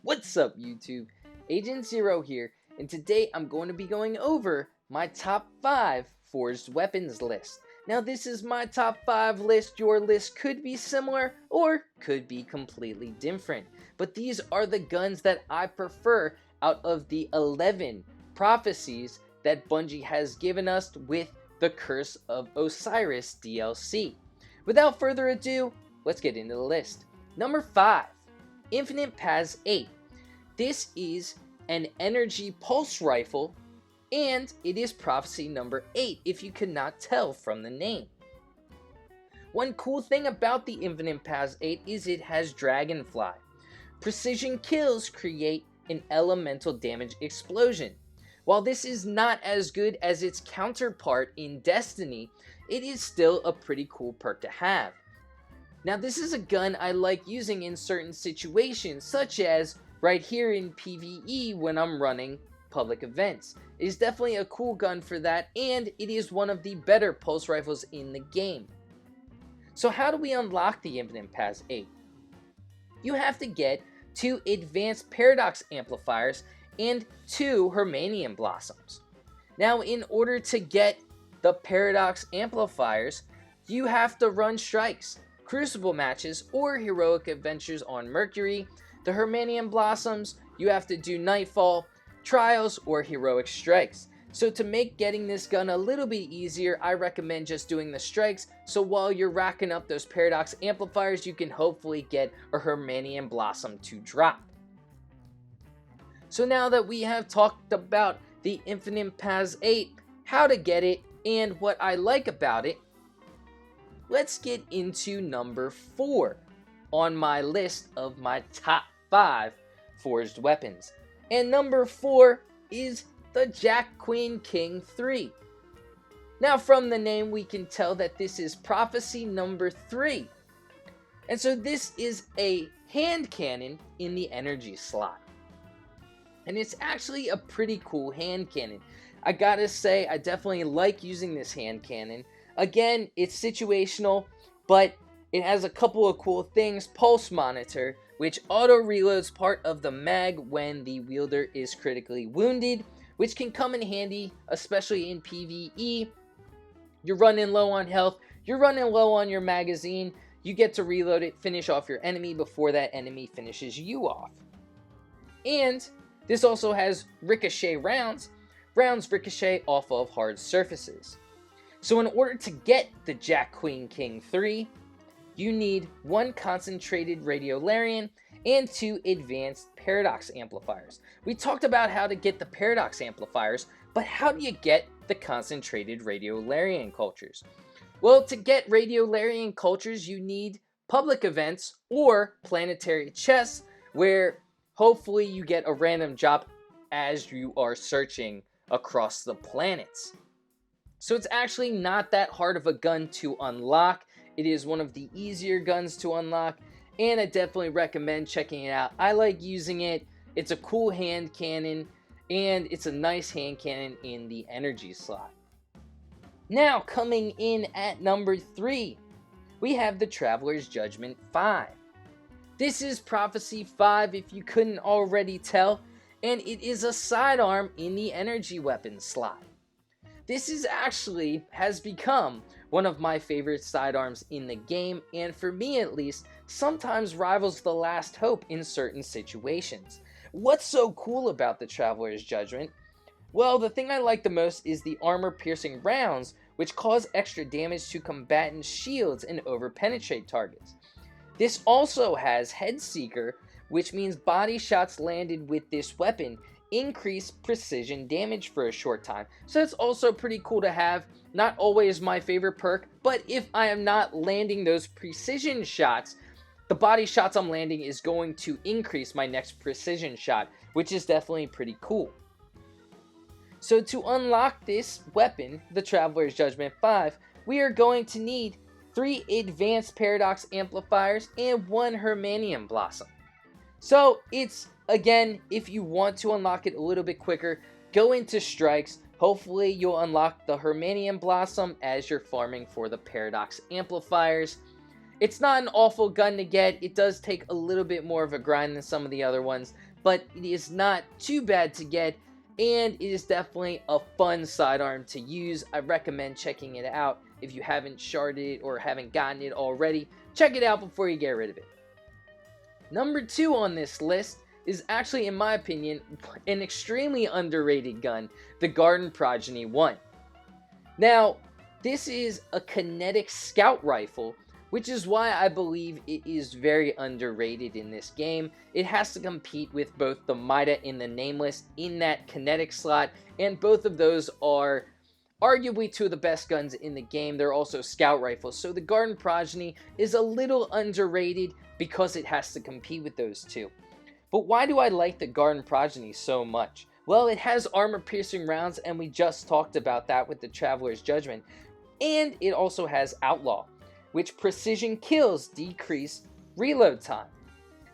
What's up, YouTube? Agent Zero here, and today I'm going to be going over my top 5 forged weapons list. Now, this is my top 5 list. Your list could be similar or could be completely different, but these are the guns that I prefer out of the 11 prophecies that Bungie has given us with the Curse of Osiris DLC. Without further ado, let's get into the list. Number 5. Infinite Paz 8. This is an energy pulse rifle, and it is prophecy number 8 if you could not tell from the name. One cool thing about the Infinite Paz 8 is it has Dragonfly. Precision kills create an elemental damage explosion. While this is not as good as its counterpart in Destiny, it is still a pretty cool perk to have. Now, this is a gun I like using in certain situations, such as right here in PvE when I'm running public events. It is definitely a cool gun for that, and it is one of the better pulse rifles in the game. So how do we unlock the Infinite Paz 8? You have to get 2 advanced paradox amplifiers and 2 Hermanium blossoms. Now, in order to get the paradox amplifiers, you have to run strikes, crucible matches, or heroic adventures on Mercury. The Hermanium blossoms, you have to do nightfall, trials, or heroic strikes. So to make getting this gun a little bit easier, I recommend just doing the strikes, so while you're racking up those paradox amplifiers, you can hopefully get a Hermanium blossom to drop. So now that we have talked about the Infinite Paz 8, how to get it, and what I like about it, let's get into number 4 on my list of my top 5 forged weapons. And number 4 is the Jack Queen King 3. Now, from the name we can tell that this is prophecy number 3. And so this is a hand cannon in the energy slot. And it's actually a pretty cool hand cannon. I gotta say, I definitely like using this hand cannon. Again, it's situational, but it has a couple of cool things. Pulse monitor, which auto reloads part of the mag when the wielder is critically wounded, which can come in handy, especially in PvE. You're running low on health, you're running low on your magazine, you get to reload it, finish off your enemy before that enemy finishes you off. And this also has ricochet rounds. Rounds ricochet off of hard surfaces. So in order to get the Jack Queen King 3, you need 1 concentrated radiolarian and 2 advanced paradox amplifiers. We talked about how to get the paradox amplifiers, but how do you get the concentrated radiolarian cultures? Well, to get radiolarian cultures, you need public events or planetary chests where hopefully you get a random drop as you are searching across the planets. So it's actually not that hard of a gun to unlock. It is one of the easier guns to unlock, and I definitely recommend checking it out. I like using it. It's a cool hand cannon, and it's a nice hand cannon in the energy slot. Now, coming in at number 3, we have the Traveler's Judgment 5. This is Prophecy 5 if you couldn't already tell, and it is a sidearm in the energy weapon slot. This is actually has become one of my favorite sidearms in the game, and for me at least, sometimes rivals the last hope in certain situations. What's so cool about the Traveler's Judgment? Well, the thing I like the most is the armor-piercing rounds, which cause extra damage to combatant shields and over-penetrate targets. This also has Head Seeker, which means body shots landed with this weapon increase precision damage for a short time. So it's also pretty cool to have. Not always my favorite perk, but if I am not landing those precision shots, the body shots I'm landing is going to increase my next precision shot, which is definitely pretty cool. So to unlock this weapon, the Traveler's Judgment 5, we are going to need 3 advanced paradox amplifiers and 1 Hermanium blossom. So it's, again, if you want to unlock it a little bit quicker, go into strikes. Hopefully you'll unlock the Hermanium blossom as you're farming for the paradox amplifiers. It's not an awful gun to get. It does take a little bit more of a grind than some of the other ones, but it is not too bad to get, and it is definitely a fun sidearm to use. I recommend checking it out if you haven't sharded it or haven't gotten it already. Check it out before you get rid of it. Number 2 on this list is actually, in my opinion, an extremely underrated gun, the Garden Progeny 1. Now, this is a kinetic scout rifle, which is why I believe it is very underrated in this game. It has to compete with both the Mida and the Nameless in that kinetic slot, and both of those are arguably 2 of the best guns in the game. They're also scout rifles, so the Garden Progeny is a little underrated because it has to compete with those 2. But why do I like the Garden Progeny so much? Well, it has armor-piercing rounds, and we just talked about that with the Traveler's Judgment. And it also has Outlaw, which precision kills decrease reload time.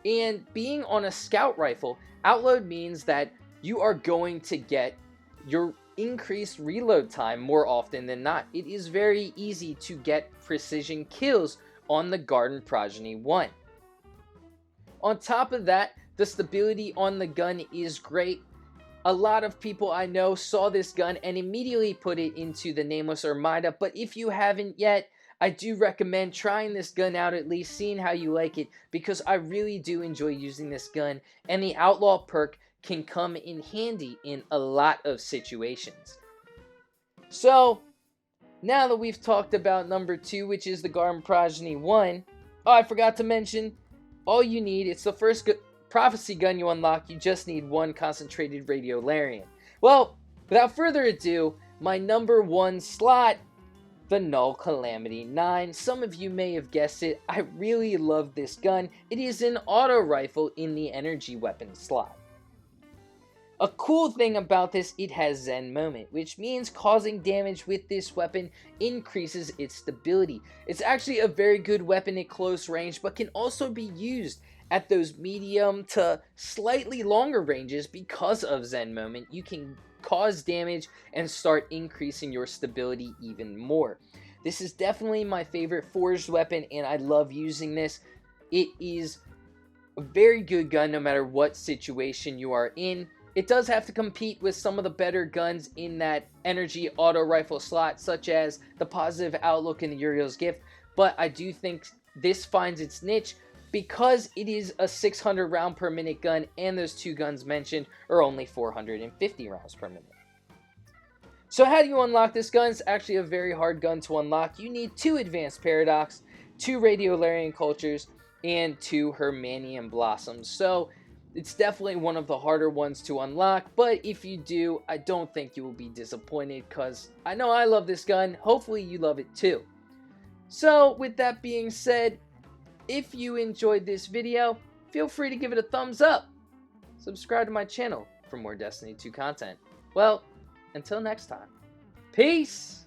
And being on a scout rifle, Outlaw means that you are going to get your increased reload time more often than not. It is very easy to get precision kills on the Garden Progeny 1. On top of that, the stability on the gun is great. A lot of people I know saw this gun and immediately put it into the Nameless or Mida, but if you haven't yet, I do recommend trying this gun out, at least seeing how you like it, because I really do enjoy using this gun, and the Outlaw perk can come in handy in a lot of situations. So, now that we've talked about number 2, which is the Garden Progeny 1, oh, I forgot to mention, all you need, it's the first prophecy gun you unlock, you just need 1 concentrated radiolarian. Well, without further ado, my number 1 slot, the Null Calamity 9. Some of you may have guessed it, I really love this gun. It is an auto rifle in the energy weapon slot. A cool thing about this, it has Zen Moment, which means causing damage with this weapon increases its stability. It's actually a very good weapon at close range, but can also be used at those medium to slightly longer ranges because of Zen Moment. You can cause damage and start increasing your stability even more. This is definitely my favorite forged weapon, and I love using this. It is a very good gun no matter what situation you are in. It does have to compete with some of the better guns in that energy auto rifle slot, such as the Positive Outlook and the Uriel's Gift, but I do think this finds its niche because it is a 600 round per minute gun, and those 2 guns mentioned are only 450 rounds per minute. So how do you unlock this gun? It's actually a very hard gun to unlock. You need 2 Advanced Paradox, 2 Radiolarian Cultures, and 2 Hermanium Blossoms. So it's definitely one of the harder ones to unlock, but if you do, I don't think you will be disappointed, because I know I love this gun. Hopefully you love it too. So with that being said, if you enjoyed this video, feel free to give it a thumbs up. Subscribe to my channel for more Destiny 2 content. Well, until next time, peace!